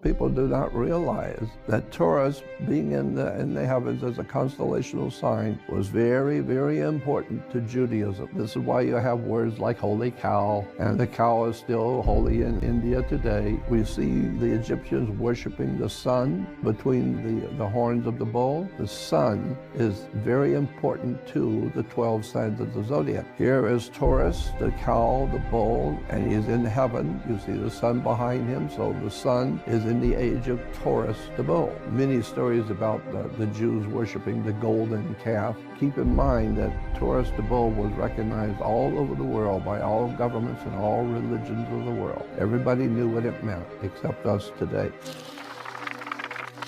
People do not realize that Taurus, being in the heavens as a constellational sign, was very, very important to Judaism. This is why you have words like holy cow, and the cow is still holy in India today. We see the Egyptians worshiping the sun between the horns of the bull. The sun is very important to the 12 signs of the zodiac. Here is Taurus, the cow, the bull, and he's in heaven. You see the sun behind him, so the sun is in the age of Taurus, the bull. Many stories about the Jews worshiping the golden calf. Keep in mind that Taurus the bull was recognized all over the world by all governments and all religions of the world. Everybody knew what it meant, except us today.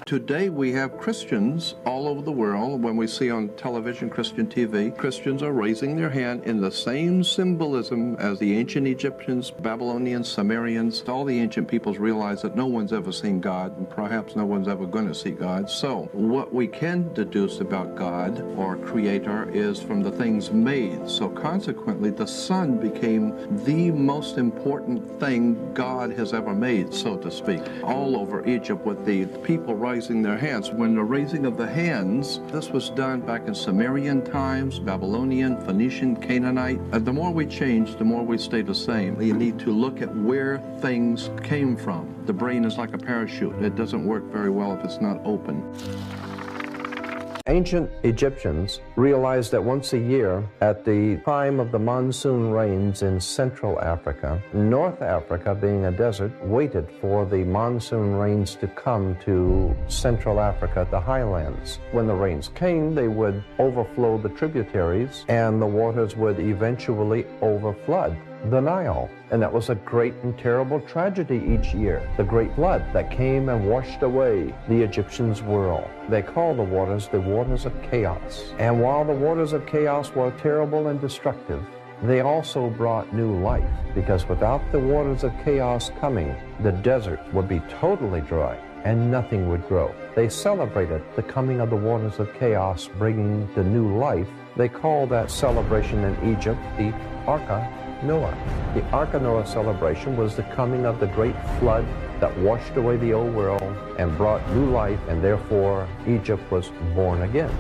Today we have Christians all over the world. When we see on television, Christian TV, Christians are raising their hand in the same symbolism as the ancient Egyptians, Babylonians, Sumerians. All the ancient peoples realized that no one's ever seen God, and perhaps no one's ever going to see God. So what we can deduce about God or Creator is from the things made. So consequently, the sun became the most important thing God has ever made, so to speak. All over Egypt with the people raising their hands. When the raising of the hands, this was done back in Sumerian times, Babylonian, Phoenician, Canaanite. And the more we change, the more we stay the same. You need to look at where things came from. The brain is like a parachute. It doesn't work very well if it's not open. Ancient Egyptians realized that once a year, at the time of the monsoon rains in Central Africa, North Africa, being a desert, waited for the monsoon rains to come to Central Africa, the highlands. When the rains came, they would overflow the tributaries, and the waters would eventually overflood the Nile. And that was a great and terrible tragedy each year. The great flood that came and washed away the Egyptians' world. They called the waters of chaos. And while the waters of chaos were terrible and destructive, they also brought new life, because without the waters of chaos coming, the desert would be totally dry and nothing would grow. They celebrated the coming of the waters of chaos, bringing the new life. They called that celebration in Egypt the Arca Noah. The Arca Noah celebration was the coming of the great flood that washed away the old world and brought new life, and therefore Egypt was born again.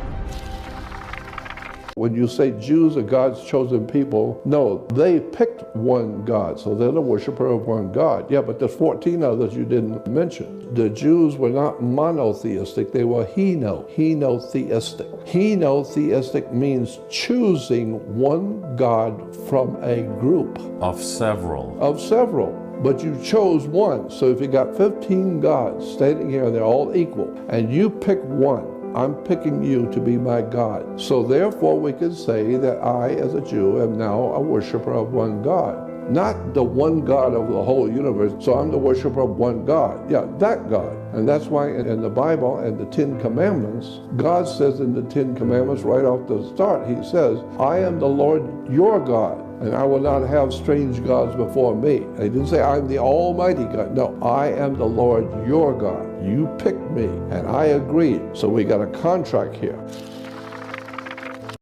When you say Jews are God's chosen people, no, they picked one God, so they're the worshiper of one God. Yeah, but there's 14 others you didn't mention. The Jews were not monotheistic, they were henotheistic. Henotheistic means choosing one God from a group. Of several. Of several. But you chose one. So if you got 15 gods standing here, they're all equal, and you pick one, I'm picking you to be my God. So therefore we can say that I, as a Jew, am now a worshiper of one God. Not the one God of the whole universe, so I'm the worshiper of one God. Yeah, that God. And that's why in the Bible and the 10 Commandments, God says in the 10 Commandments right off the start, he says, I am the Lord your God, and I will not have strange gods before me. And he didn't say I'm the Almighty God. No, I am the Lord your God. You picked me, and I agreed. So we got a contract here.